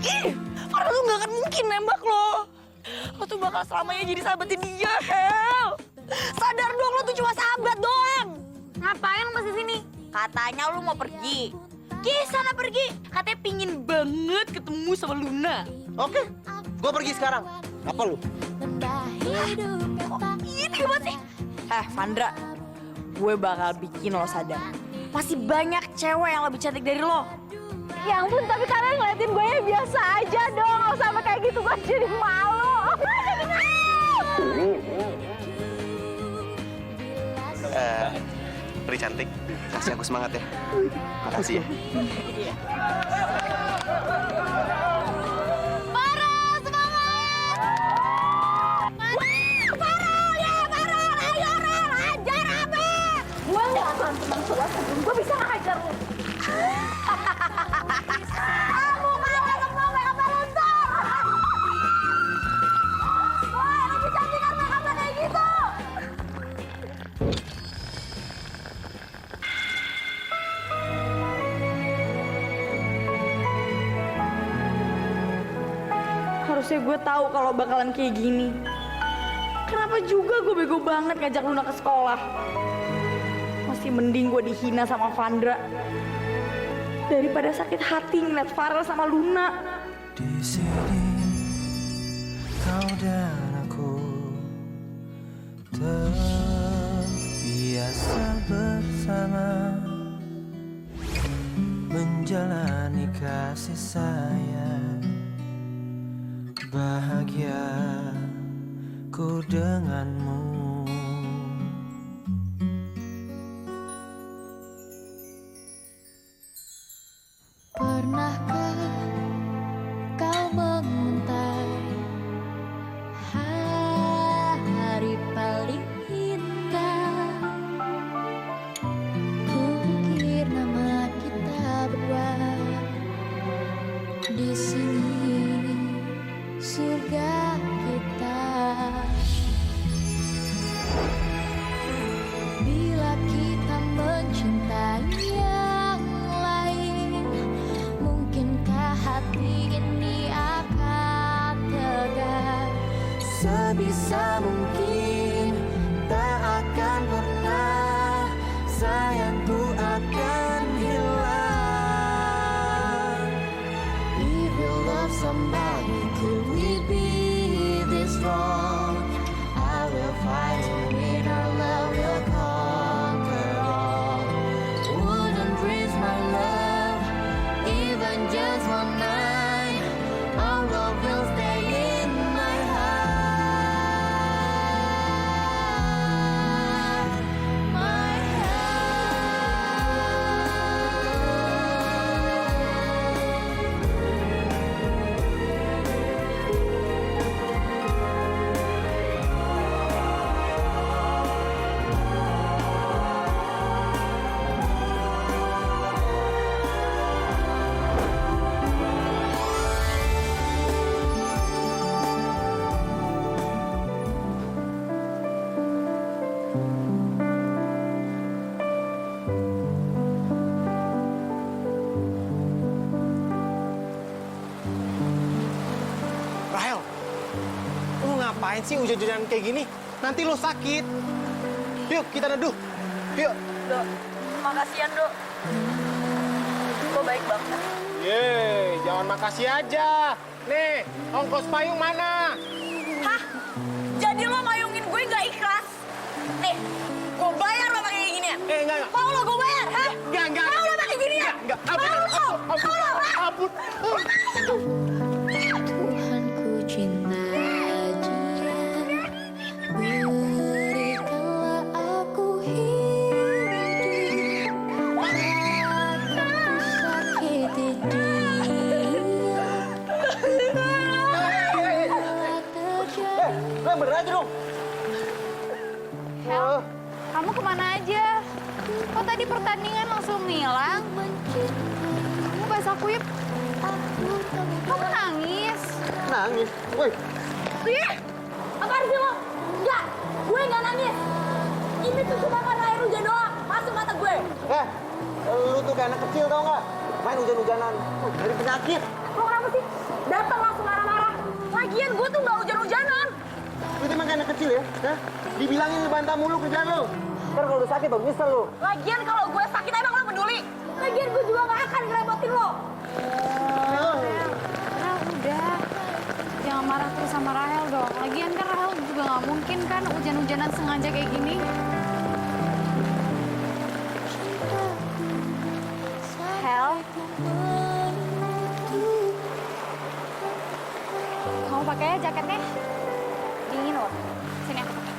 Ih, Farel tuh gak akan mungkin nembak lo. Lo tuh bakal selamanya jadi sahabatnya dia, Hel. Sadar dong, lo tuh cuma sahabat doang. Ngapain lo masih sini? Katanya lo mau pergi. Sana pergi. Katanya pingin banget ketemu sama Luna. Oke, gue pergi sekarang. Apa lu? Ini gimana sih? Vandra, gue bakal bikin lo sadar. Masih banyak cewek yang lebih cantik dari lo. Ya ampun, tapi kalian ngeliatin gue ya biasa aja dong. Nggak usah sampai kayak gitu, gue jadi malu. Jadi malu. Pri cantik, kasih aku semangat ya. Makasih ya. Farel, semangat! Farel, ya Farel! Ayo, Rel! Hajar Abel! Gue nggak akan tenang sebelum gue bisa ngehajar lu. Kamu kalah semua mereka luntur! Woi, lebih cantik kan mereka kayak gitu! Harusnya gue tahu kalau bakalan kayak gini. Kenapa juga gue bego banget ngajak Luna ke sekolah? Masih mending gue dihina sama Vandra daripada sakit hati ngeliat Farel sama Luna. Di sini kau dan aku terbiasa bersama menjalani kasih sayang. Bahagia ku denganmu. Pernahkah kau mengintai hari paling indah? Kukir nama kita berdua di sini surga kita. Bila kita mencintai yang lain, mungkinkah hati ini akan tegar? Sebisa mungkin tak akan pernah sayangku akan hilang. If you love somebody, could we be this strong? I will fight to win, our love will conquer all. Wouldn't risk my love, even just one night. Our love will stay in my heart, my Rahel, lu ngapain sih hujan-hujanan kayak gini? Nanti lu sakit. Yuk, kita neduh. Yuk. Dok, makasih ya, Dok. Lo baik banget. Yeay, jangan makasih aja. Nih, ongkos payung mana? Hah? Jadi lo mayungin gue gak ikhlas? Nih, gue bayar lo pakai gini ya? Enggak. Mau lo gue bayar, hah? Enggak. Mau lo pakai gini ya? Enggak. Ampun. Tuhan ku cinta dia, berikanlah aku hidup, takkan ku sakiti dia. Bener aja dong. Hel, kamu kemana aja? Kok tadi pertandingan langsung hilang? Kamu bahasa aku ya? Kamu nangis? Nangis. Woi, Ih, apaan sih lo? Enggak, gue gak nangis. Ini tuh cuma karena air hujan doang. Masuk mata gue. lu tuh kayak anak kecil tau nggak? Main hujan-hujanan. Dari penyakit. Lo kenapa sih? Datang langsung marah-marah. Lagian gue tuh nggak hujan-hujanan. Lu itu emang kayak anak kecil ya? Hah? Dibilangin ngebantah mulu kerjaan lu. Ntar kalau udah sakit, nyesel lu. Lagian kalau gue sakit emang lo peduli. Lagian gue juga nggak akan ngerepotin lo. Rahel, udah. Jangan marah terus sama Rahel dong. Lagian kan Rahel juga nggak mungkin kan hujan-hujanan sengaja kayak gini. Hel, kamu pakai ya jaketnya? Dingin loh. Sini aku pakai.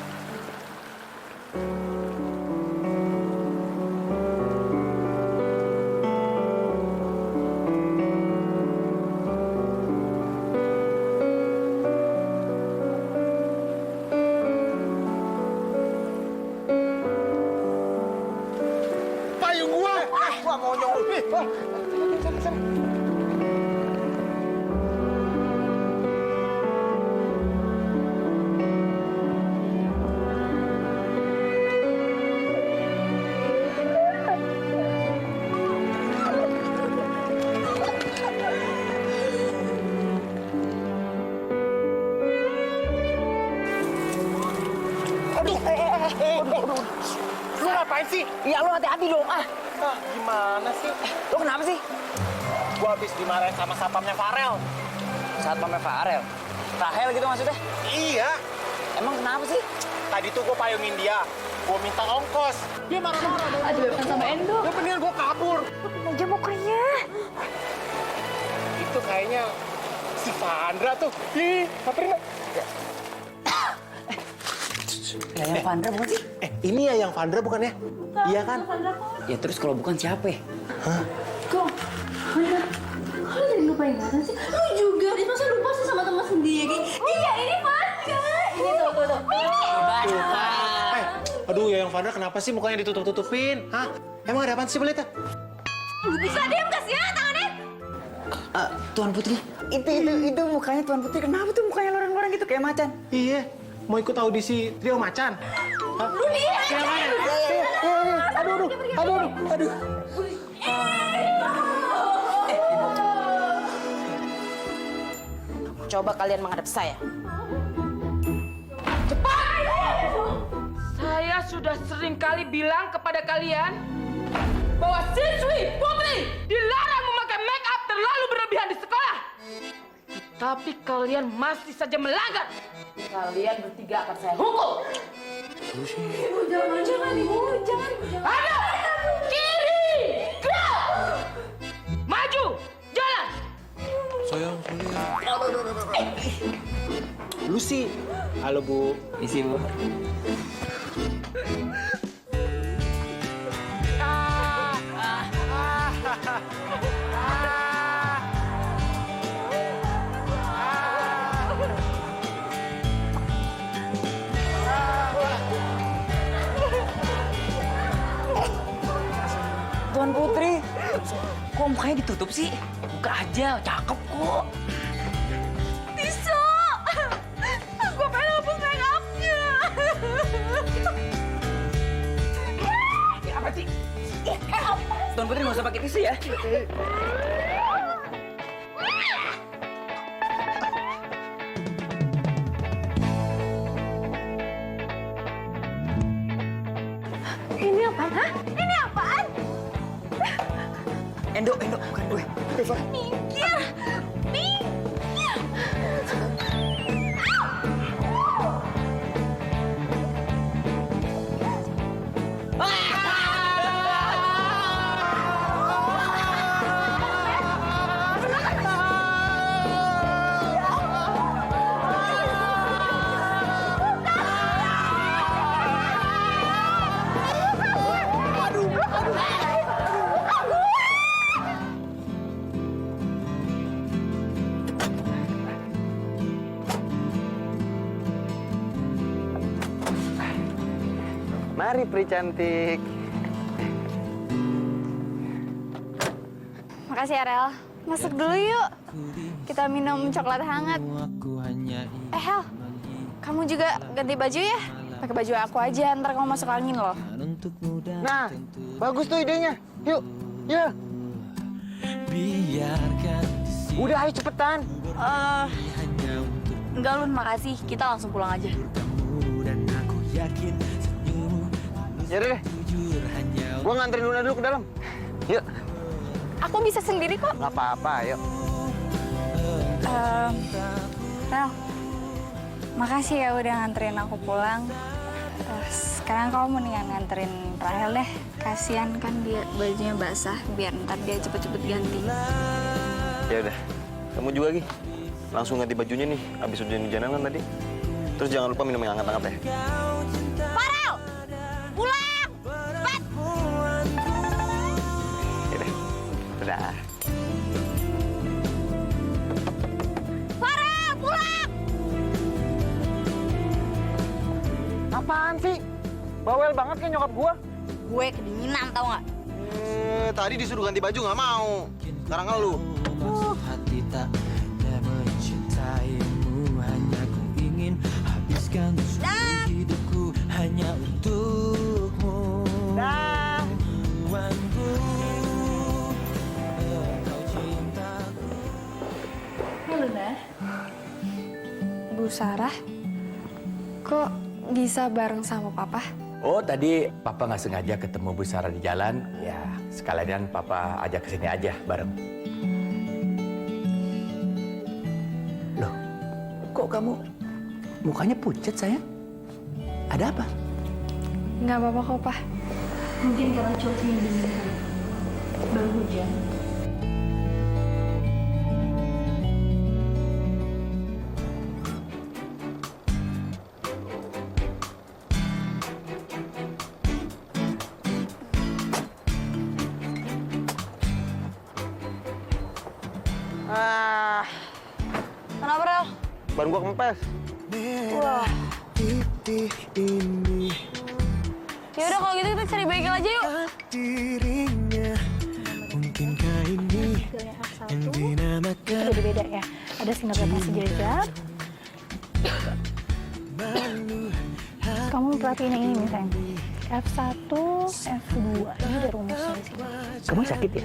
Payung gua! Gua mau nyolong. Lu ngapain sih? Ya lo hati-hati dong. Gimana sih? Lo kenapa sih? Gua habis dimarahin sama satpamnya Farel. Satpamnya Farel. Rahel gitu maksudnya? Iya. Emang kenapa sih? Tadi tuh gua payungin dia. Gua minta ongkos. Dia marah-marah dong. Aduh, bukan sama Endo. Gua mendingan gua kabur. Aja mukernya. Itu kayaknya si Vandra tuh. Ih, samperin. Ya yang Vandra bukan sih? Ini ya yang Vandra bukan ya? Iya kan? Ya terus kalau bukan siapa ya? Kok, Vandra, kok lu jadi lupa ingatan sih? Lu juga, masa lupa sih sama teman sendiri? Iya, ini Vandra. Ini tuh. Aduh, ya yang Vandra kenapa sih mukanya ditutup-tutupin? Hah? Emang ada apaan sih, Belita? Lu bisa diam gak sih ya tangannya? Tuan Putri. Itu mukanya Tuan Putri. Kenapa tuh mukanya loreng-loreng gitu kayak macan? Iya, mau ikut audisi Trio Macan. Hah? Lu diam aja. Aduh. Coba kalian menghadap saya. Saya sudah sering kali bilang kepada kalian bahwa siswi Putri dilarang memakai make up terlalu berlebihan di sekolah. Tapi kalian masih saja melanggar. Kalian bertiga akan saya hukum. Ibu, jangan, Ibu. Jangan. Ayo, kiri, gerak, maju, jalan. Lu sih. Halo, Bu. Isi, Bu. Tuan Putri, kok mukanya ditutup sih? Buka aja, cakep kok. Bisa. Gue pengen hapus make up-nya. Apa sih? Tuan Putri nggak usah pakai tisu ya. Ini apaan? Hah? Ini apaan? Endo, bukan gue. Minggir. Mari, Pri cantik. Makasih ya, Rel. Masuk dulu yuk. Kita minum coklat hangat. Hel, kamu juga ganti baju ya? Pakai baju aku aja, ntar kamu masuk angin loh. Nah, bagus tuh idenya. Yuk. biarkan Udah, ayo cepetan. Enggak Lun, makasih. Kita langsung pulang aja. Ya udah deh. Gua nganterin Luna dulu ke dalam. Yuk. Aku bisa sendiri kok. Nggak apa-apa, yuk. Rel, makasih ya udah nganterin aku pulang. Sekarang kamu mendingan nganterin Rahel deh. Kasian kan dia bajunya basah, biar ntar dia cepet-cepet ganti. Ya udah. Kamu juga, Gi. Langsung ganti bajunya nih, abis hujan-hujanan kan tadi. Terus jangan lupa minum yang hangat-hangat ya. Farel! Pulang! Cepet! Ya udah. Dadah. Farel, pulang! Apaan sih? Bawel banget kayak nyokap gua. Gue kedinginan, tau nggak? Tadi disuruh ganti baju nggak mau. Sekarang ngeluh. Hati tak mencintaimu, hanya ku ingin habiskan seluruh hidupku hanya untukmu. Tuanku, engkau cintaku. Hai Luna. Bu Sarah, kok bisa bareng sama Papa? Oh, tadi Papa nggak sengaja ketemu Bu Sarah di jalan. Ya, sekalian Papa ajak ke sini aja bareng. Loh, kok kamu mukanya pucat, sayang? Ada apa? Nggak apa-apa kok, Pak. Mungkin karena cuacanya dingin. Baru hujan. Kenapa, Rel? Ban gua kempes. Wah. Ya udah kalau gitu kita cari bengkel aja yuk. Itu beda ya. Ada sinar lepas sejajar. Kamu perhatiin yang ini nih, sayang. F1, F2. Ini ada rumusnya di sini. Kamu sakit ya?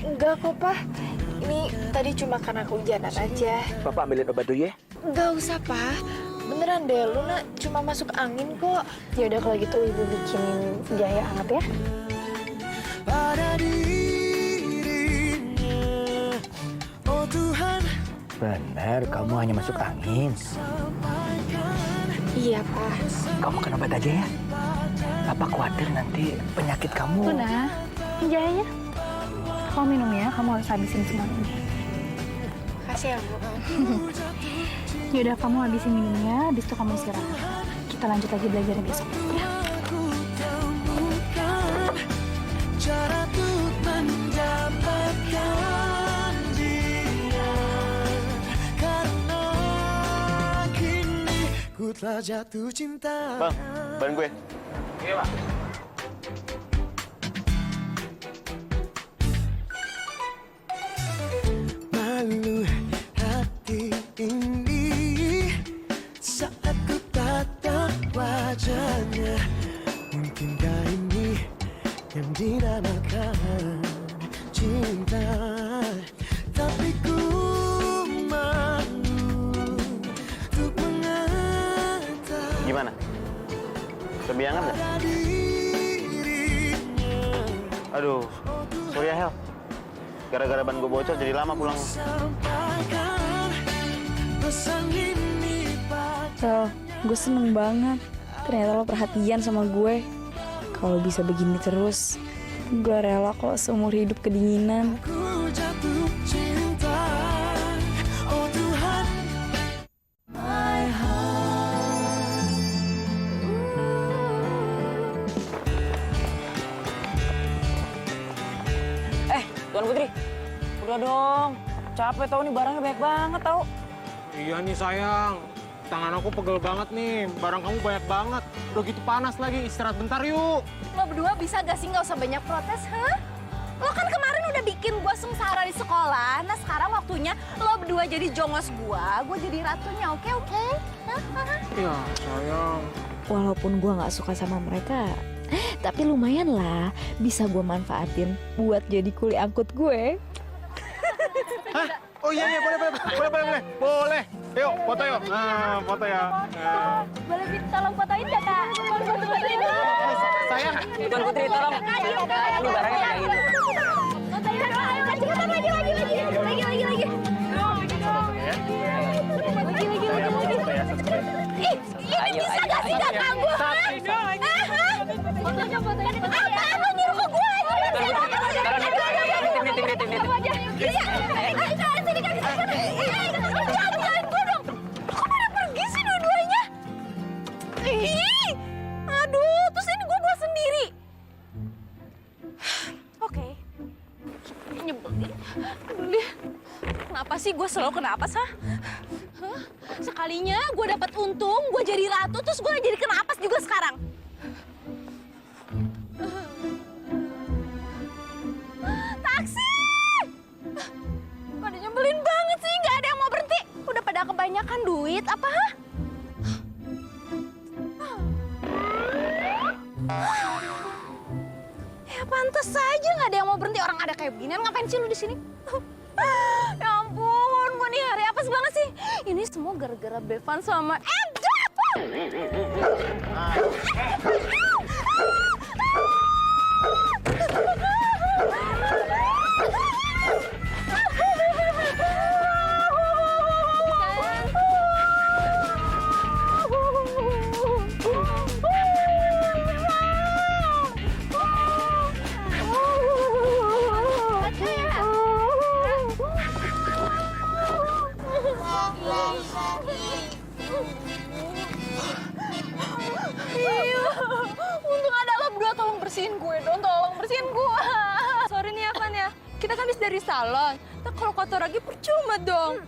Enggak kok, Pak. Ini tadi cuma karena kehujanan aja. Papa ambilin obat dulu ya? Enggak usah, Pak. Beneran deh, Luna cuma masuk angin kok. Ya udah kalau gitu ibu bikinin jahe hangat ya. Pada dirinya, oh Tuhan, Benar, kamu hanya masuk angin. Iya, Pak. Kamu makan obat aja ya? Papa khawatir nanti penyakit kamu. Luna, ini jahenya. Kamu minum ya, kamu harus habisin semua ini. Makasih ya, Bu. Ya udah kamu habisin minumnya, habis itu kamu istirahat. Kita lanjut lagi belajarnya besok. Ya. cara untuk mendapatkan dia, karena kini ku telah jatuh cinta. Bang, ban gue. Iya, Pak. Malu hati ini saat ku tatap wajahnya. Mungkinkah ini yang dinamakan cinta? Tapi ku malu untuk mengatakan Gimana? Lebih hangat nggak? dirinya. Aduh, sorry ya, Hel. Gara-gara ban gue bocor jadi lama pulang. Sampaikan pesan ini pada Rel, gue seneng banget. Ternyata lo perhatian sama gue. Kalau bisa begini terus, gue rela kok seumur hidup kedinginan. ku jatuh cinta. Oh Tuhan, Tuan Putri, udah dong. Capek tau nih, barangnya banyak banget tau. Iya nih sayang, tangan aku pegel banget nih. Barang kamu banyak banget. Udah gitu panas lagi, istirahat bentar yuk. Lo berdua bisa gak sih nggak usah banyak protes, hah? Lo kan kemarin udah bikin gue sengsara di sekolah. Nah sekarang waktunya lo berdua jadi jongos gue jadi ratunya, oke? Hah? Iya sayang. Walaupun gue nggak suka sama mereka, tapi lumayan lah bisa gue manfaatin buat jadi kuli angkut gue. Hah? Oh iya, boleh. Yuk, foto yuk. Nah, foto ya. Nah. Boleh tolong fotoin ya, Kak? Tolong fotoin. Sayang. Tuan Putri, tolong. Ini barangnya pegangin. Fotoin, ayo lagi. Ih, ini bisa gak sih gak ganggu, hah? Fotonya. Apaan lo nyuruh ke gue? Jangan gue dong. Kok pada pergi sih dua-duanya? Ih, aduh, terus ini gue buat sendiri. Oke. Nyebelin. Aduh deh. Kenapa sih gue selalu kenapa sih? Hah? Sekalinya gue dapat untung, gue jadi ratu, terus gue jadi kenapas juga sekarang. Taksi! Pada nyebelin banget sih, nggak ada yang mau berhenti. Udah pada kebanyakan duit, apa? Ya pantas saja nggak ada yang mau berhenti. Orang ada kayak beginian, ngapain sih lu di sini? Ya ampun, gue nih hari apes banget sih. Ini semua gara-gara Bevan sama untung ada lo berdua, tolong bersihin gue dong, tolong bersihin gue. Sorry nih ya, Van ya. Kita kan habis dari salon. Ntar kalau kotor lagi percuma dong.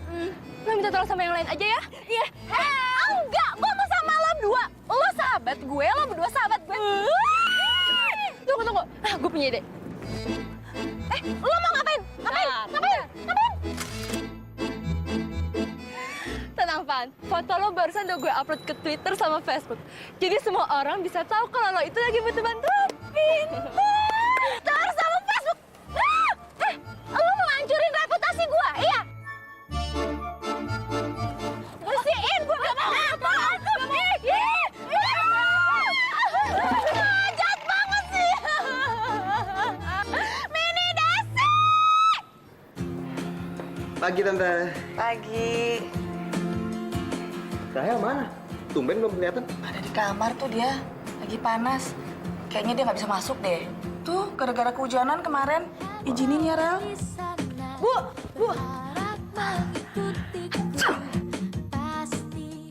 Lo minta tolong sama yang lain aja ya? Iya. Enggak, gue mau sama lo berdua. Lo sahabat gue, lo berdua sahabat gue. Tunggu. Gue punya ide. Lo mau ngapain? Ngapain? Tenang, Van. Foto lo barusan udah gue upload ke Twitter sama Facebook. Jadi semua orang bisa tahu kalau lo itu lagi butuh bantuan. Twitter sama Facebook. Lo mau hancurin reputasi gue, iya? Bersihin, gue gak mau. Jahat banget sih. Mini Desi. Pagi, Tante. Pagi. Rahel mana? Tumben belum kelihatan. Ada di kamar tuh dia. Lagi panas. Kayaknya dia nggak bisa masuk deh. Tuh, gara-gara kehujanan kemarin. Izinin ya, Rel. Bu.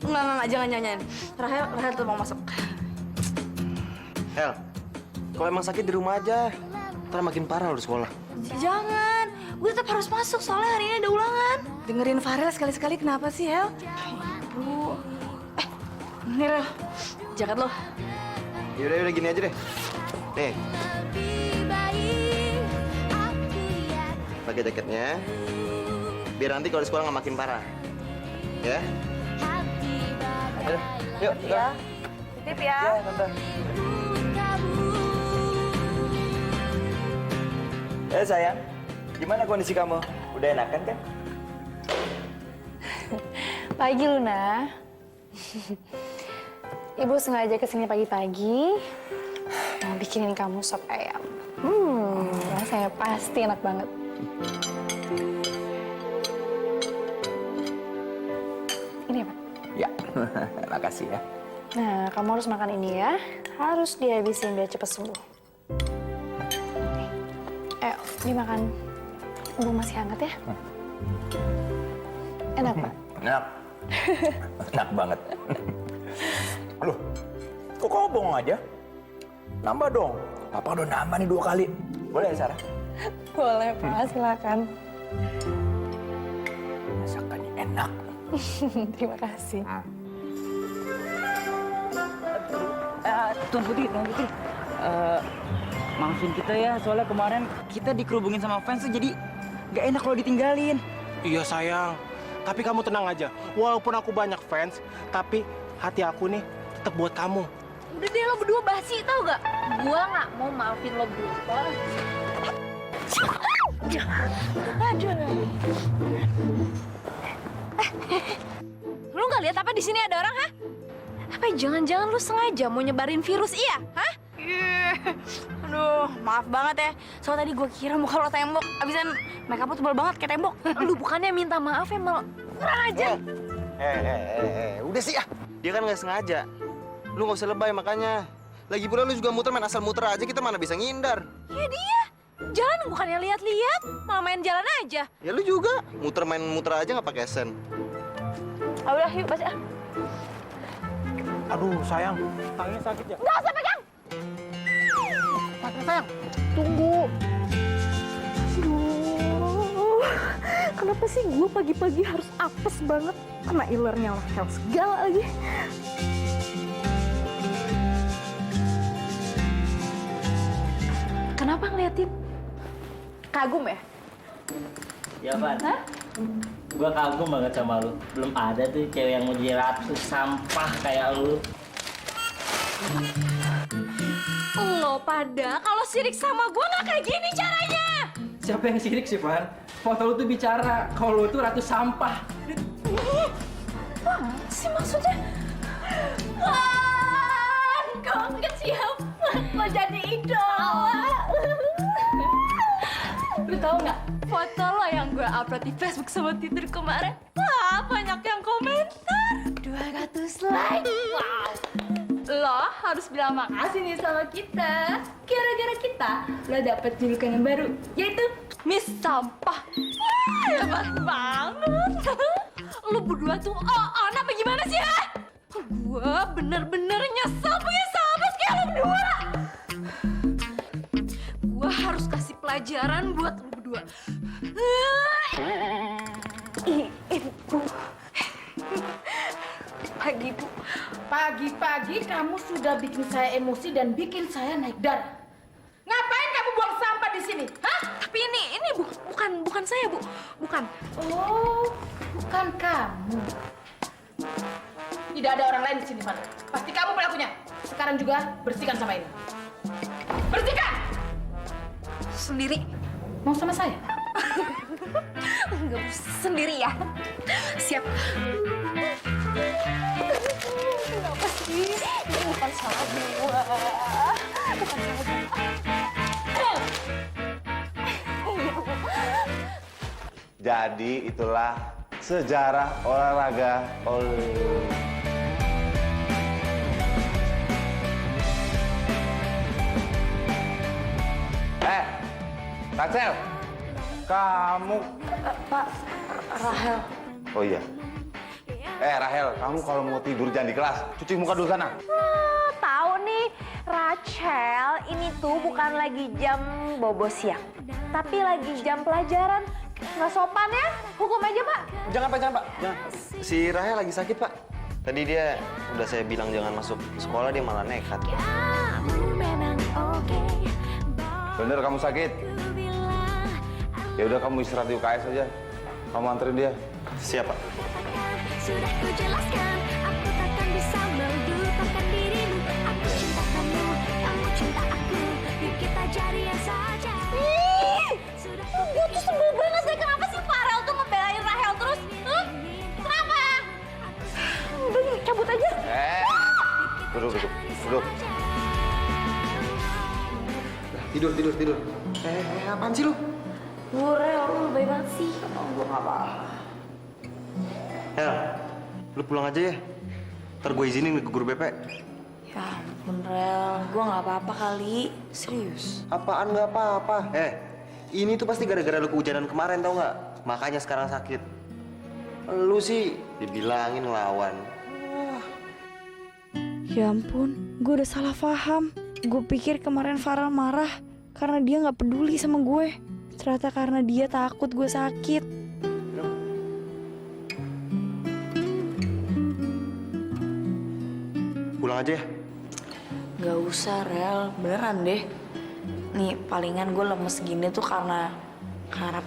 Enggak, jangan. Rahel tuh mau masuk. Hel, kalau emang sakit di rumah aja. Ntar makin parah lo di sekolah. Jangan. Gue tetap harus masuk, soalnya hari ini ada ulangan. Dengerin Farel sekali-sekali, kenapa sih, Hel? Ibu. Ini, Rel. Jaket lo. Yaudah gini aja deh. Nih. Pakai jaketnya. Biar nanti kalau di sekolah nggak makin parah. Ya? Ayo, yuk. Ya. Titip ya. Ya, Tante. Sayang, gimana kondisi kamu? Udah enakan kan? Pagi, Luna. Ibu sengaja kesini pagi-pagi mau bikinin kamu sop ayam. Rasanya pasti enak banget. Ini ya, Pak? Ya, makasih ya. Nah, kamu harus makan ini ya. Harus dihabisin biar cepat sembuh. Nih. Ayo, dimakan. Mumpung masih hangat ya. Enak, Pak? Enak. Enak banget. Loh, kok kamu bohong aja? Nambah dong. Papa udah nambah nih 2 kali. Boleh ya, Sarah? Boleh, Pak. Silakan. Masakannya enak. Terima kasih. Tuan Putri. Maafin kita ya, soalnya kemarin kita dikerubungin sama fans tuh jadi gak enak kalau ditinggalin. Iya sayang. Tapi kamu tenang aja. Walaupun aku banyak fans, tapi hati aku nih tetap buat kamu. Udah deh, lo berdua basi tau gak? Gua nggak mau maafin lo berdua. Lu nggak lihat apa di sini ada orang, ha? Apa jangan-jangan lu sengaja mau nyebarin virus, iya? Hah? Aduh, maaf banget ya. Soalnya tadi gue kira muka lo tembok. Abisan makeup lo tebal banget kayak tembok. Lu bukannya minta maaf ya, malah kurang aja. Udah sih ah. Dia kan nggak sengaja. Lu nggak usah lebay makanya. Lagi pula lu juga muter main asal muter aja, kita mana bisa ngindar. Ya dia, jalan bukannya lihat-lihat, malah main jalan aja. Ya lu juga, main muter aja nggak pakai sen. Ah, udah, yuk, pasti ah. Aduh, sayang. Tangannya sakit ya? Nggak usah pegang. Sayang, tunggu. Aduh, kenapa sih gue pagi-pagi harus apes banget? Kena ilernya lah, kayak segala lagi. Kenapa ngeliatin? Kagum ya? Ya, Van. Hah? Gua kagum banget sama lu. Belum ada tuh cewek yang mau jadi ratu sampah kayak lu. Lo pada kalau sirik sama gue nggak kayak gini caranya. Siapa yang sirik sih, Van? Foto lu tuh bicara kalau lu tuh ratu sampah. Apa sih maksudnya? Van, kau siap mau jadi idola. Lu tau nggak foto lo yang gue upload di Facebook sama Twitter kemarin? Wah, banyak yang komentar. 200 like. Wow. Lo harus bilang makasih nih sama kita. Gara-gara kita, lo dapet julukan yang baru, yaitu Miss Sampah. Wah, hebat banget. Lo berdua tuh apa gimana sih, ha? Gue bener-bener nyesel punya sahabat kayak lo berdua. Gue harus kasih pelajaran buat lo berdua. Ibu. Pagi, Bu. Pagi-pagi kamu sudah bikin saya emosi dan bikin saya naik darah. Ngapain kamu buang sampah di sini? Hah? Tapi ini bukan saya, Bu. Bukan. Oh, bukan kamu. Tidak ada orang lain di sini, Van. Pasti kamu pelakunya. Sekarang juga bersihkan sama ini. Bersihkan! Sendiri. Mau sama saya? Enggak, Bu. Sendiri ya. Siap. Kenapa sih? Ini bukan salah gua. Bukan salah gua. Jadi itulah sejarah olahraga Rachel, kamu Pak, Rahel. oh iya Rahel, kamu kalau mau tidur jangan di kelas, cuci muka dulu sana. Tahu nih, Rachel, ini tuh bukan lagi jam bobo siang, tapi lagi jam pelajaran. Nggak sopan ya? Hukum aja, Pak. Jangan Pak, jangan. Si Rahel lagi sakit Pak. Tadi dia udah saya bilang jangan masuk sekolah, dia malah nekat. Bener kamu sakit? Ya udah kamu istirahat di UKS aja. Kamu anterin dia. Siap Pak. Sudah ku jelaskan, aku takkan bisa melupakan dirimu. Aku cinta kamu, kamu cinta aku. Yuk kita jadian saja. Gue tuh sebel banget deh. Kenapa sih Farel tuh ngebelain Rahel terus? Kenapa? Udah, cabut aja. Duduk. Tidur. Apaan sih lu? Rahel, lu baik banget sih. Gue nggak apa. Hel, lu pulang aja ya. Ntar gue izinin ke guru BP. Ya ampun, Rel. Gue nggak apa-apa kali. Serius. Apaan nggak apa-apa? Ini tuh pasti gara-gara lu kehujanan kemarin tau nggak? Makanya sekarang sakit. Lu sih dibilangin ngelawan. Ya ampun, gue udah salah paham. Gue pikir kemarin Farel marah karena dia nggak peduli sama gue. Ternyata karena dia takut gue sakit. Pulang aja ya? Gak usah, Rel. Beneran deh. Nih, palingan gue lemes gini tuh karena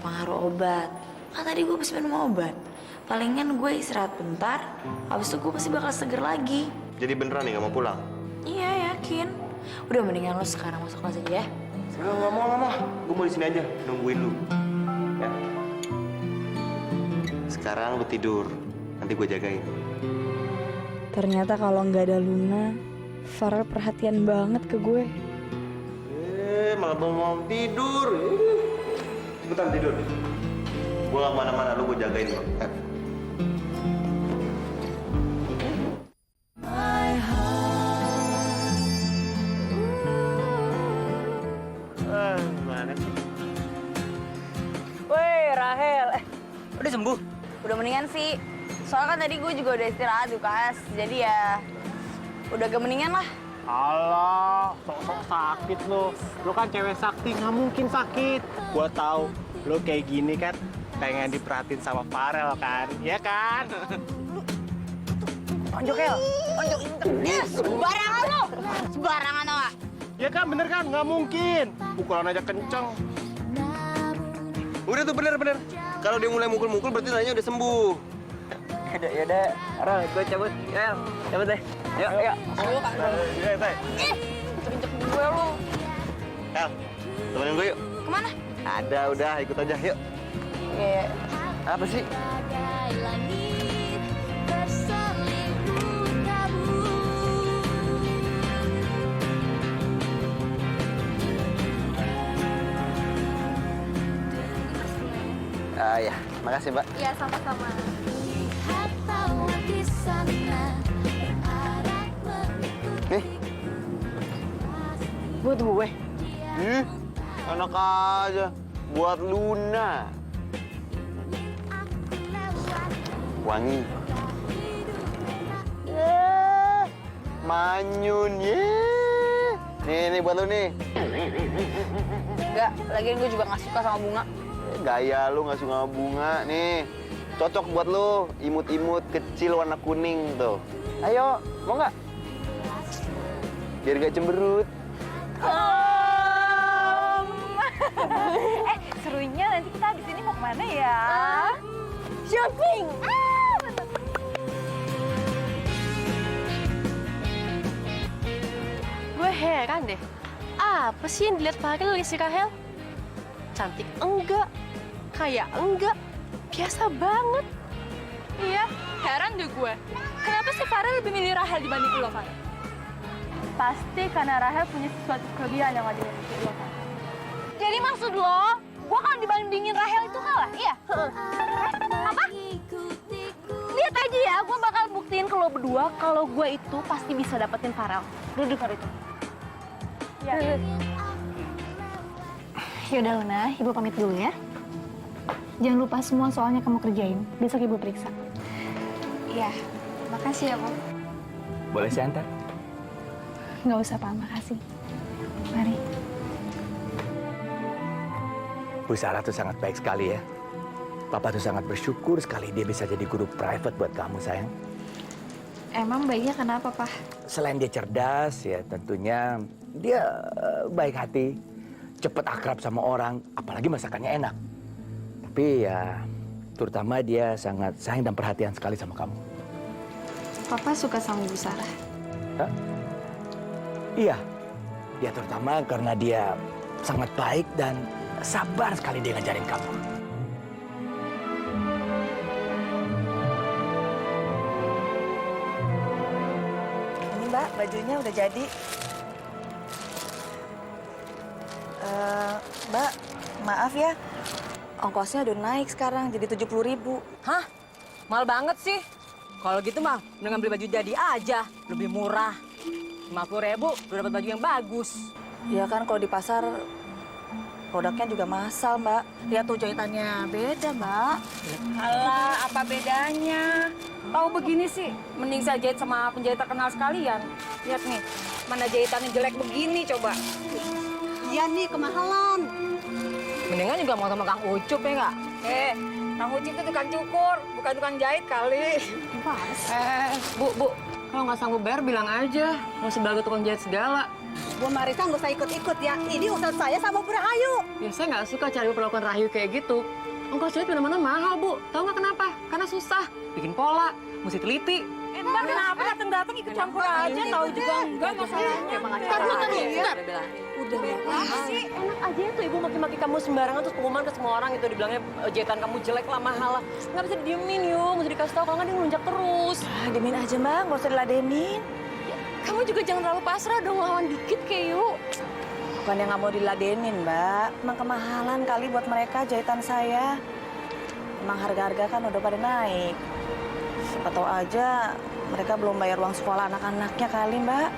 pengaruh obat. Kan tadi gue habis minum obat. Palingan gue istirahat bentar, habis itu gue pasti bakal seger lagi. Jadi beneran nih gak mau pulang? Iya, yakin. Udah mendingan lo sekarang masuk kelas aja ya. Nggak mau. Gue mau di sini aja, nungguin lu. Ya. Sekarang lu tidur, nanti gue jagain. Ternyata kalau nggak ada Luna, Farel perhatian banget ke gue. Malah mau tidur. Cepetan tidur. Gue gak kemana-mana, lu gue jagain kok. Ya. Gimana sih? Woi, Rahel. Udah sembuh? Udah mendingan sih. Soalnya kan tadi gue juga udah istirahat di UKS. Jadi ya udah agak mendingan lah. Alah, sok-sok sakit lu. Lu kan cewek sakti, nggak mungkin sakit. Gua tahu, lu kayak gini kan pengen diperhatiin sama Farel kan, ya kan? Tonjok, El. Tonjok. Yes, sembarangan lo. Sembarangan tau gak? Ya kan, bener kan? Nggak mungkin. Pukulan aja kenceng. Udah tuh bener-bener. Kalau dia mulai mukul-mukul berarti nanya udah sembuh. Yaudah, Ral, gue cabut. Ya, cabut deh. Yuk, yuk. Lu kan. Injek gue lu. El, temenin gue yuk. Kemana? Ada, udah ikut aja, yuk. Iya. Apa sih? Bagai langit berselimut kabut. Ya, makasih, Mbak. Iya, sama-sama. Lihat tahu di sana berarah mengikuti. Nih. Buat gue. Enak aja. Buat Luna. Wangi. Manyun, Nih buat lu nih. Enggak, lagian gue juga gak suka sama bunga. Gaya lu nggak suka sama bunga, nih. Cocok buat lu, imut-imut kecil warna kuning tuh. Ayo, mau nggak? Biar gak cemberut. Serunya nanti kita habis ini mau kemana ya? Shopping! Gue heran deh. Apa sih yang dilihat Farel dari si Rahel? Cantik enggak, kaya enggak, biasa banget. Iya, heran deh gue. Kenapa si Farel lebih milih Rahel dibanding lo, Farel? Pasti karena Rahel punya sesuatu kelebihan yang gak dimiliki lo, kan? Jadi maksud lo, gue kalau dibandingin Rahel itu kalah, iya? Apa? Lihat aja ya, gue bakal buktiin ke lo berdua kalau gue itu pasti bisa dapetin Farel. Lo dengar itu? Ya. Yaudah Luna, Ibu pamit dulu ya. Jangan lupa semua soalnya kamu kerjain. Besok Ibu periksa. Iya, makasih ya, Bu. Boleh saya antar? Nggak usah, Pak. Makasih. Mari. Bu Sarah tuh sangat baik sekali ya. Papa tuh sangat bersyukur sekali dia bisa jadi guru private buat kamu, sayang. Emang baiknya kenapa, Pak? Selain dia cerdas, ya tentunya dia baik hati, cepet akrab sama orang, apalagi masakannya enak. Tapi ya, terutama dia sangat sayang dan perhatian sekali sama kamu. Papa suka sama Bu Sarah. Hah? Iya, dia terutama karena dia sangat baik dan sabar sekali dia ngajarin kamu. Ini Mbak, bajunya udah jadi. Mbak, maaf ya, ongkosnya udah naik sekarang jadi 70.000. Hah? Mahal banget sih. Kalau gitu mah, mendingan beli baju jadi aja. Lebih murah. 50.000 udah dapat baju yang bagus. Ya kan kalau di pasar produknya juga mahal, Mbak. Lihat tuh jahitannya beda, Mbak. Alah, apa bedanya? Tahu begini sih, mending saya jahit sama penjahit terkenal sekalian. Lihat nih, mana jahitannya jelek begini coba. Iya nih, kemahalan. Mendingan juga mau sama Kang Ucup ya nggak? Kang Ucup itu tukang cukur, bukan tukang jahit kali. Bu, kalau nggak sanggup bayar bilang aja. Nggak usah belaga tukang jahit segala. Bu Marisa nggak usah ikut-ikut ya. Ini urusan saya sama Bu Rahayu. Ya saya nggak suka cari perlakuan Rahayu kayak gitu. Ongkos jahit mana-mana mahal, Bu. Tahu nggak kenapa? Karena susah. Bikin pola, mesti teliti. Mbak, kenapa datang-datang ikut campur aja? Tahu juga enggak masalahnya. Emang aja. Udah sih, enak aja tuh ibu maki-maki kamu sembarangan terus pengumuman ke semua orang itu dibilangnya jahitan kamu jelek lah mahal lah. Nggak bisa didiemin yuk, mesti dikasih tahu kalau nggak dia ngelunjak terus. Diemin aja mbak, nggak usah diladenin. Kamu juga jangan terlalu pasrah dong, lawan dikit kayak yuk. Bukan yang nggak mau diladenin mbak, emang kemahalan kali buat mereka jahitan saya. Emang harga-harga kan udah pada naik. Siapa tahu aja mereka belum bayar uang sekolah anak-anaknya kali mbak.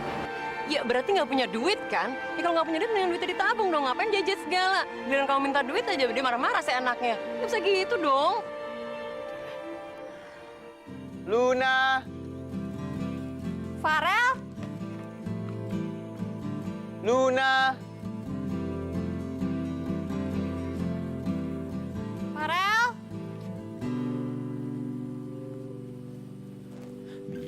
Ya berarti nggak punya duit kan? Ya kalau nggak punya duit, mendingan duitnya ditabung dong. Ngapain jajet segala? Biarin kamu minta duit aja, dia marah-marah sih anaknya. Nggak bisa gitu dong. Luna, Farel, Luna. Farel.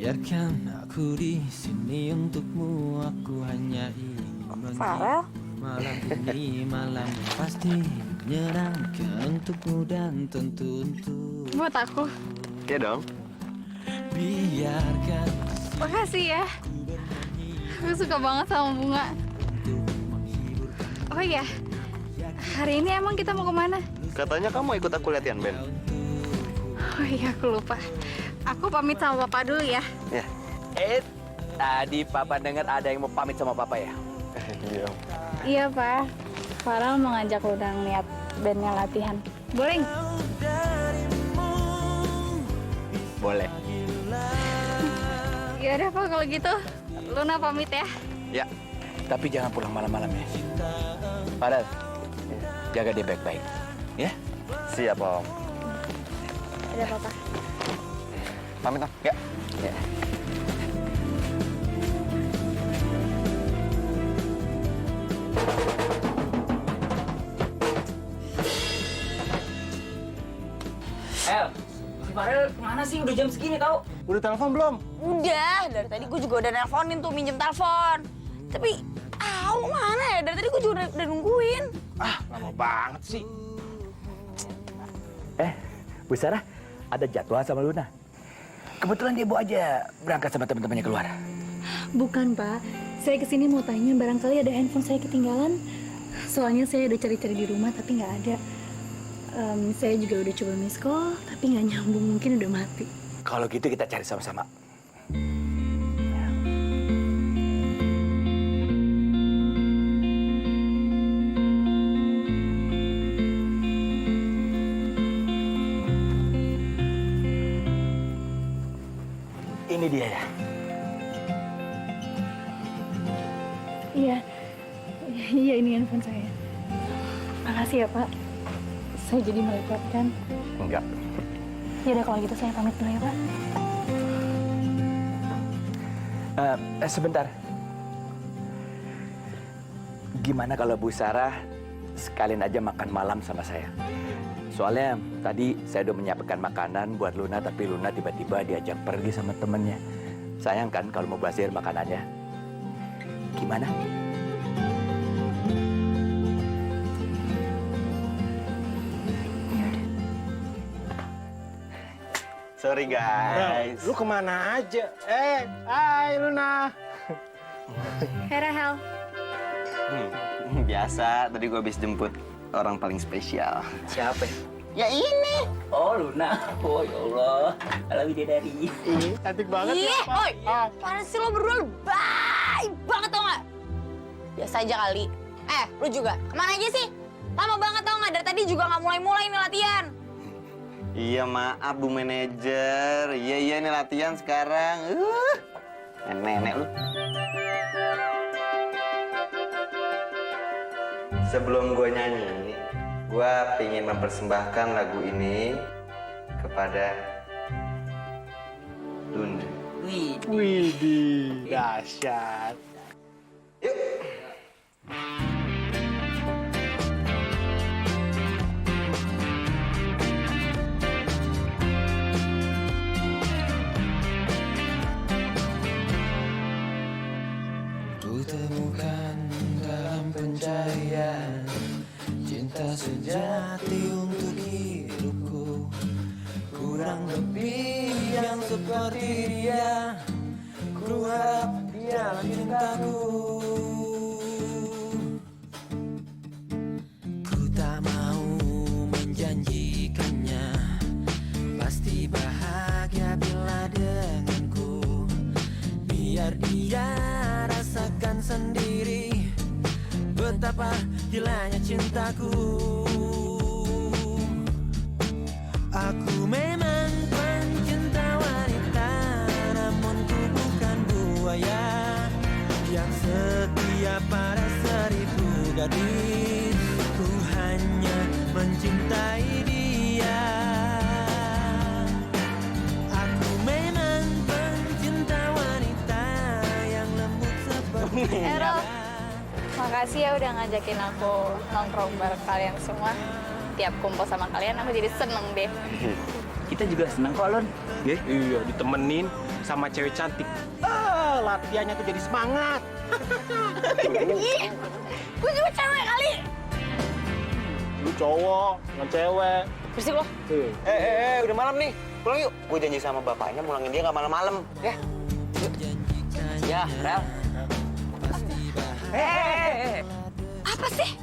Biarkan aku di sini untukmu, aku hanya ingin Farel? malam ini malam yang pasti menyenangkan untukmu dan tentu untuk Buat aku. Iya dong. biarkan Makasih ya. Aku suka banget sama bunga. Oh iya, hari ini emang kita mau kemana? Katanya kamu ikut aku latihan band. Oh iya, aku lupa. Aku pamit sama Papa dulu ya. Ya. Tadi Papa dengar ada yang mau pamit sama Papa ya? Iya. Iya, Pak. Farel mau ngajak Luna ngeliat bandnya latihan. Boleh nggak? Boleh. Ya udah, Pak, kalau gitu Luna pamit ya. Ya, tapi jangan pulang malam-malam ya. Farel, jaga dia baik-baik. Ya? Siap, Om. Ada Papa. Pamit, Om. Ya. Ya. Si Farel kemana sih? Udah jam segini tau? Udah telepon belum? Udah, dari tadi gue juga udah nelponin tuh, minjem telepon. Tapi, mana ya? Dari tadi gue juga udah nungguin. Ah, lama banget sih. Bu Sarah, ada jadwal sama Luna. Kebetulan dia bawa aja berangkat sama teman-temannya keluar. Bukan, Pak. Saya kesini mau tanya barangkali ada handphone saya ketinggalan. Soalnya saya udah cari-cari di rumah tapi nggak ada. Saya juga udah coba miss call tapi nggak nyambung, mungkin udah mati. Kalau gitu kita cari sama-sama. Ini dia ya. Iya ini handphone saya. Makasih ya, Pak. Saya jadi merepotkan. Enggak. Ya udah kalau gitu saya pamit dulu ya, Pak. Sebentar. Gimana kalau Bu Sarah sekalian aja makan malam sama saya? Soalnya tadi saya udah menyiapkan makanan buat Luna, tapi Luna tiba-tiba diajak pergi sama temennya. Sayang kan kalau mau bazir makanannya. Gimana? Sorry, guys. Lu kemana aja? Hai Luna. Hey, Rahel. Biasa, tadi gue habis jemput orang paling spesial. Siapa? Ya ini. Oh, Luna. Oh, ya Allah. Kalau bidadari. Cantik banget Iya, ya, Pak. oi. Mana sih lo berdua baik banget tau nggak? Biasa aja kali. Lu juga. Kemana aja sih? Lama banget tau nggak? Dari tadi juga nggak mulai-mulai nih latihan. Iya, maaf Bu Manajer. Iya ini latihan sekarang. Nenek lu. Sebelum gue nyanyi, gue ingin mempersembahkan lagu ini kepada Lunda. Widih, dahsyat. Yuk. Ku temukan dalam pencaharian cinta sejati untuk hidupku. Kurang lebih yang seperti dia, ku harap dialah cintaku. sendiri betapa gilanya cintaku. Aku memang pencinta wanita, namun ku bukan buaya yang setia pada 1000 gadis. Ku hanya mencintai dia. Aku memang pencinta wanita yang lembut seperti Errol, makasih ya udah ngajakin aku nongkrong bareng kalian semua. Tiap kumpul sama kalian aku jadi seneng deh. Kita juga senang kok, Lon. Iya, ditemenin sama cewek cantik. Latihannya tuh jadi semangat. Ih, gue juga cewek kali. Lu cowok, bukan cewek. Bersih lo. Udah malam nih. Pulang yuk. Gue janji sama bapaknya pulangin dia nggak malam-malam. Ya. Ya, Rel. Apa sih?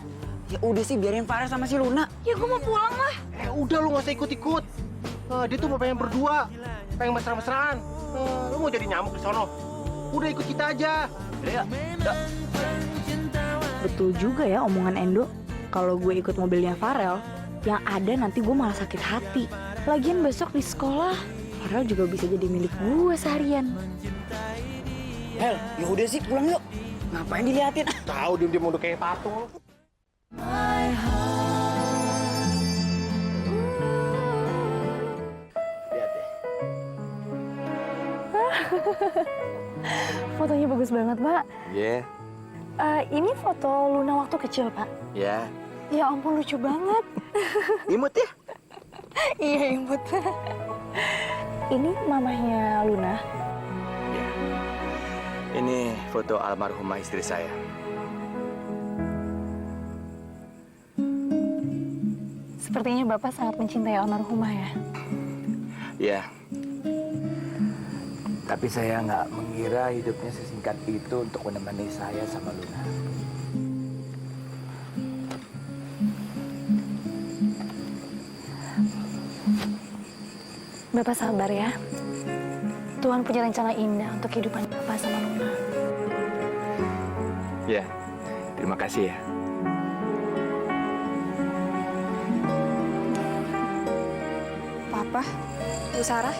Ya udah sih, biarin Farel sama si Luna. Ya gue mau pulang lah. Udah lu nggak usah ikut-ikut. Dia tuh mau pengen berdua, pengen mesra-mesraan. Lu mau jadi nyamuk di sono. Udah ikut kita aja. Udah ya. Betul juga ya omongan Endo. Kalau gue ikut mobilnya Farel, yang ada nanti gue malah sakit hati. Lagian besok di sekolah, Farel juga bisa jadi milik gue seharian. Hel, ya udah sih pulang yuk. Ngapain diliatin? Tahu diem-diem udah kayak patung. Lihat deh. Fotonya bagus banget, Pak. Iya. Ini foto Luna waktu kecil, Pak. Ya. Ya ampun, lucu banget. Imut ya? Iya, imut. Ini mamahnya Luna. Ini foto almarhumah istri saya. Sepertinya Bapak sangat mencintai almarhumah ya. Ya. Tapi saya nggak mengira hidupnya sesingkat itu untuk menemani saya sama Luna. Bapak sabar ya. Tuhan punya rencana indah untuk kehidupan Bapak sama Luna. Ya, terima kasih ya. Papa, Bu Sarah.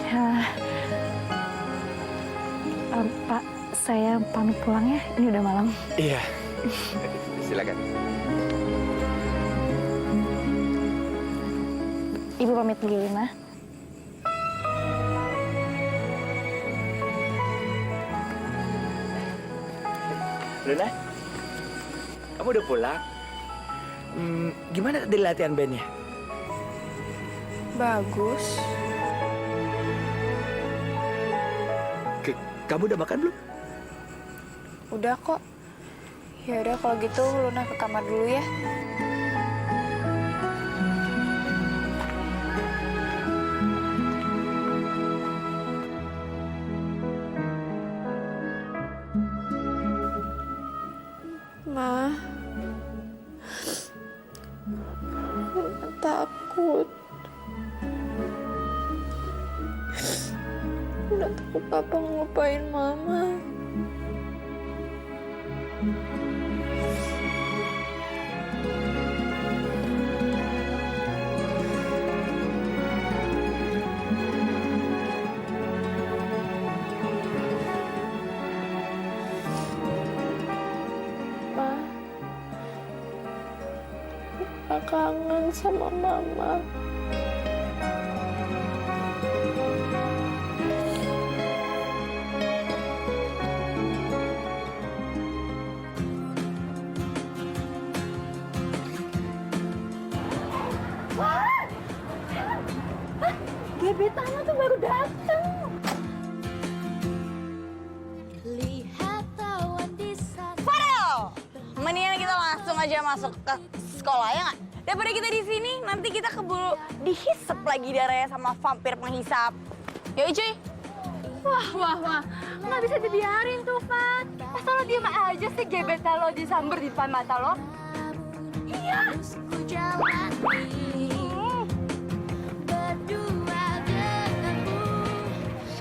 Ya, Pak, saya pamit pulang ya. Ini udah malam. Iya. Silakan. Ibu pamit dulu, Luna. Luna, kamu udah pulang? Gimana tadi latihan bandnya? Bagus. Kamu udah makan belum? Udah kok. Ya udah kalau gitu Luna ke kamar dulu ya. Ma, Luna takut. Luna takut Papa ngelupain Mama. Papa kangen sama Mama. Gebetannya tuh baru datang. Farel, mendingan kita langsung aja masuk ke sekolah ya nggak? Daripada kita di sini, nanti kita keburu dihisap lagi darahnya sama vampir penghisap. Yuk cuy. Wah, nggak bisa dibiarin tuh, Fat. Masa lo diem aja sih gebetan lo disamber di depan mata lo? Iya.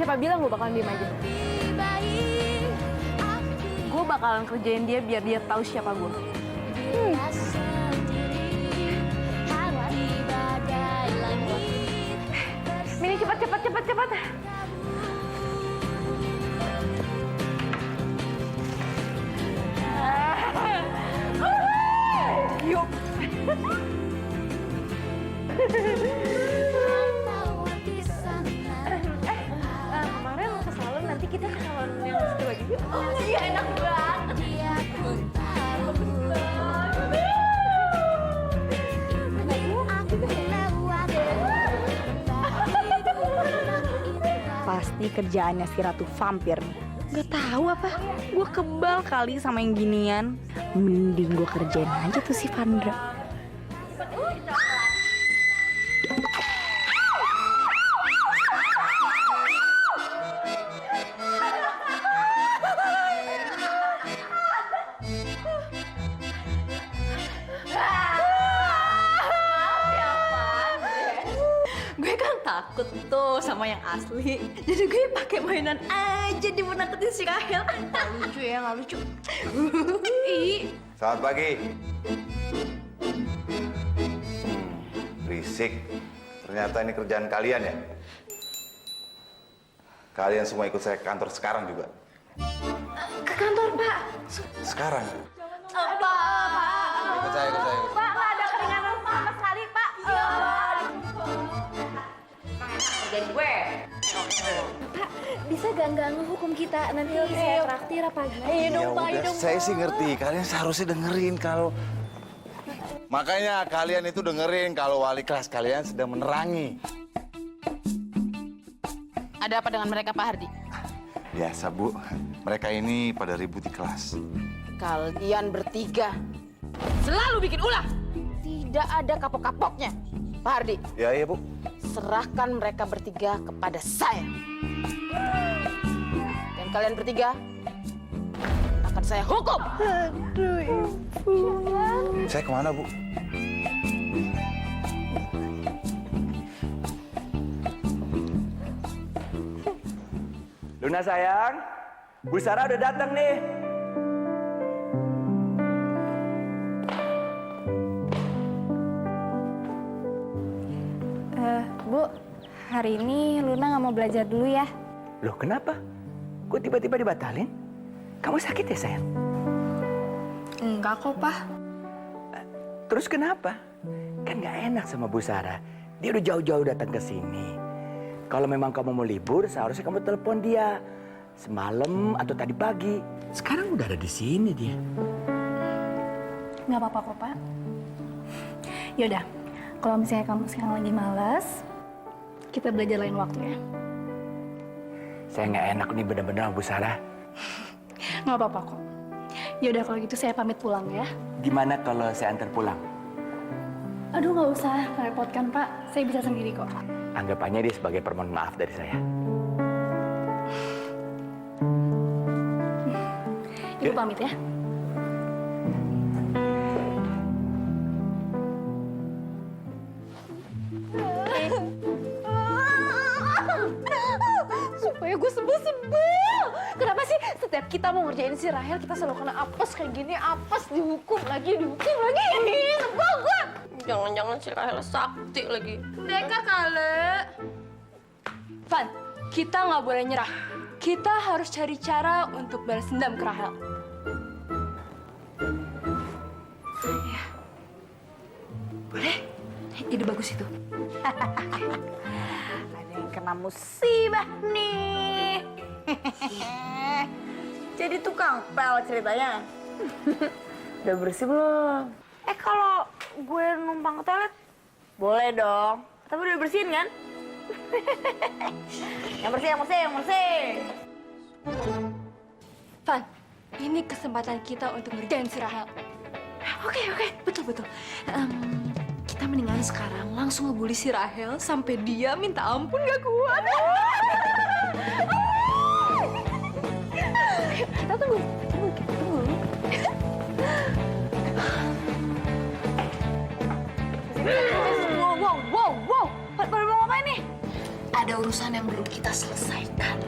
Siapa bilang gue bakalan diem aja? bakalan kerjain dia biar dia tahu siapa gue. Mini cepat. Yuk. Kemarin mau ke salon, nanti kita ke salon yang satu lagi yuk. Oh iya, enak banget. Pasti kerjaannya si Ratu Vampir nih. Gak tahu apa, gue kebal kali sama yang ginian. Mending gue kerjain aja tuh si Vandra. Gue kan takut tuh sama yang asli. Jadi gue pakai mainan aja dimenakutin si Rahel. Nggak lucu ya, nggak lucu. Selamat pagi. Berisik. Ternyata ini kerjaan kalian ya? Kalian semua ikut saya ke kantor sekarang juga. Ke kantor, Pak. Sekarang? Apa? Ikut saya. Pak, nggak ada keringanan sama sekali, Pak. Kerjaan gue. Pak, bisa gak ngehukum kita? Nanti saya traktir apa gimana? Ya udah, saya sih ngerti. Kalian seharusnya dengerin kalau... Makanya kalian itu dengerin kalau wali kelas kalian sedang menerangi. Ada apa dengan mereka, Pak Hardi? Biasa, Bu. Mereka ini pada ribut di kelas. Kalian bertiga selalu bikin ulah. Tidak ada kapok-kapoknya, Pak Hardi. Ya, iya, Bu. Serahkan mereka bertiga kepada saya. Dan kalian bertiga akan saya hukum. Aduh, Ibu. Saya kemana, Bu? Luna sayang, Bu Sarah udah datang nih. Bu, hari ini Luna nggak mau belajar dulu ya? Loh kenapa? Kok tiba-tiba dibatalin? Kamu sakit ya sayang? Enggak kok, Pak. Terus kenapa? Kan nggak enak sama Bu Sarah. Dia udah jauh-jauh datang ke sini. Kalau memang kamu mau libur, seharusnya kamu telepon dia semalam atau tadi pagi. Sekarang udah ada di sini dia. Nggak apa-apa kok, Pak. Yaudah, kalau misalnya kamu sekarang lagi malas, kita belajar lain waktu ya. Saya nggak enak nih bener-bener sama Bu Sarah. Nggak apa-apa kok. Yaudah kalau gitu saya pamit pulang ya. Gimana kalau saya antar pulang? Aduh nggak usah, merepotkan Pak. Saya bisa sendiri kok. Anggapannya dia sebagai permohonan maaf dari saya. Ibu pamit ya. Supaya gue sebel. Kenapa sih setiap kita mau ngerjain si Rahel, kita selalu kena apes kayak gini, apes dihukum lagi. Sebel gue. Jangan-jangan si Rahel sakti lagi. Deka kali. Van, kita nggak boleh nyerah. Kita harus cari cara untuk balas dendam ke Rahel. Ya. Boleh? Ide bagus itu. Ada yang kena musibah nih. Jadi tukang pel ceritanya. Udah bersih belum? Kalau gue numpang ke toilet, boleh dong. Tapi udah bersihin kan? Yang bersih. Van, ini kesempatan kita untuk ngerjain si Rahel. Oke, betul. Kita mendingan sekarang langsung ngebully si Rahel sampai dia minta ampun gak kuat. Kita tunggu. Wow. Pada mau ngapain nih? Ada urusan yang belum kita selesaikan.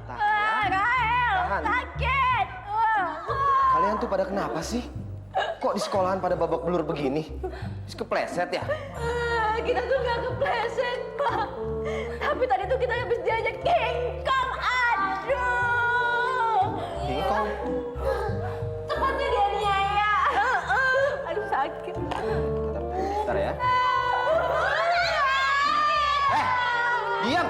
Tahan. Sakit. Kalian tuh pada kenapa sih? Kok di sekolahan pada babak belur begini? Kepleset ya? Kita tuh nggak kepleset, Pak. Tapi tadi tuh kita habis diajak kengkong. Aduh. Kengkong? Tepatnya dia niaya. Aduh, sakit. Bentar ya. Diam!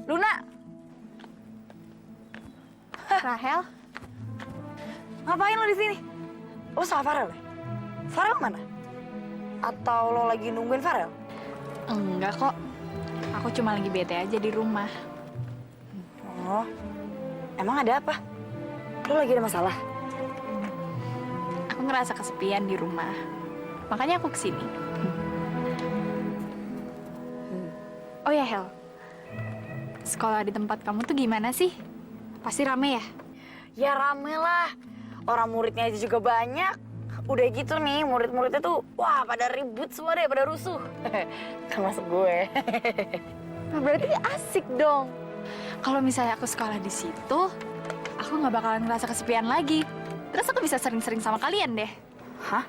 Luna. Rahel, Ngapain lo di sini? Lo sama Farel ya? Farel mana? Atau lo lagi nungguin Farel? enggak kok. Aku cuma lagi bete aja di rumah. Oh, emang ada apa? Lo lagi ada masalah? Aku ngerasa kesepian di rumah. Makanya aku kesini. Oh ya, Hel. Sekolah di tempat kamu tuh gimana sih? Pasti rame ya? Ya rame lah. Orang muridnya aja juga banyak. Udah gitu nih, murid-muridnya tuh, wah pada ribut semua deh, pada rusuh. Termasuk gue. Nah, berarti asik dong. Kalau misalnya aku sekolah di situ, aku nggak bakalan ngerasa kesepian lagi. Terus aku bisa sering-sering sama kalian deh. Hah?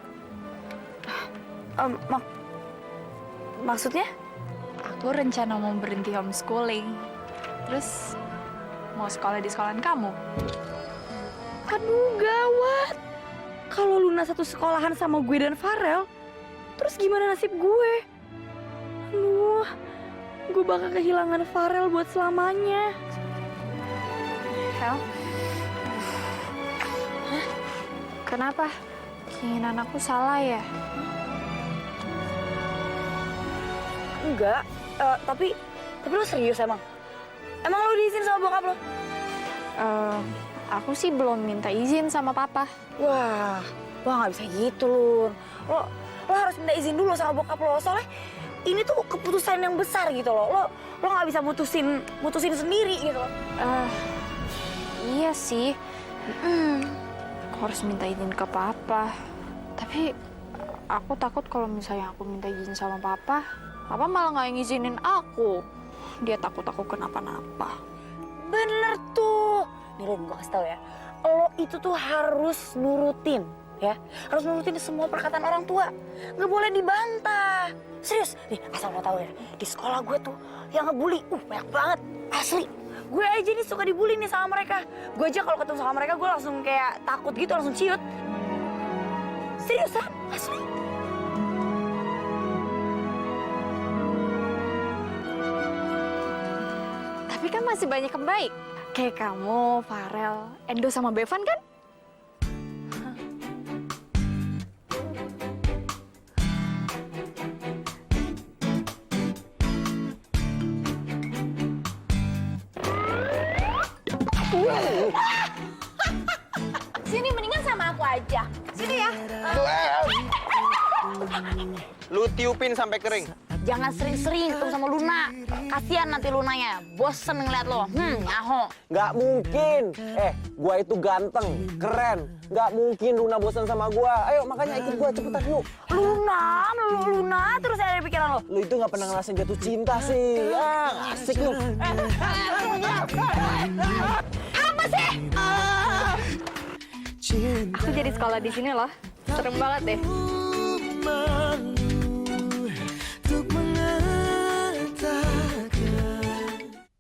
Maksudnya? Aku rencana mau berhenti homeschooling. Terus mau sekolah di sekolahan kamu. Aduh, gawat. Kalau Luna satu sekolahan sama gue dan Farel, terus gimana nasib gue? Aduh, gue bakal kehilangan Farel buat selamanya. Hel? Hah? Kenapa? Keinginan aku salah ya? Enggak, tapi lo serius emang? Emang lo diizin sama bokap lo? Aku sih belum minta izin sama papa. Wah nggak bisa gitu, Lun. Lo harus minta izin dulu sama bokap lo. Soalnya ini tuh keputusan yang besar gitu loh. Lo nggak bisa mutusin sendiri gitu. Iya sih. Aku harus minta izin ke papa. Tapi aku takut kalau misalnya aku minta izin sama papa malah nggak ngizinin aku. Dia takut aku kenapa-napa. Bener tuh. Nih Lun, gue kasih tau ya. Lo itu tuh harus nurutin. Ya, harus nurutin semua perkataan orang tua. Nggak boleh dibantah. Serius, nih asal lo tahu ya. Di sekolah gue tuh yang ngebully, banyak banget. Asli. Gue aja nih suka dibully nih sama mereka. Gue aja kalau ketemu sama mereka gue langsung kayak takut gitu, langsung ciut. Seriusan, asli. Tapi kan masih banyak yang baik. Kayak kamu, Farel, Endo sama Bevan kan? Sini mendingan sama aku aja. Sini ya. Lu tiupin sampai kering. Jangan sering-sering ketemu sama Luna. Kasian nanti Lunanya. Bosen ngeliat lo. Nyaho. Nggak mungkin. Gua itu ganteng, keren. Nggak mungkin Luna bosan sama gua. Ayo, makanya ikut gua cepetan yuk. Luna, terus ada di pikiran lo. Lu itu nggak pernah ngerasain jatuh cinta sih. Asik lu. Apa sih? Aku jadi sekolah di sini loh. Serem banget deh. Untuk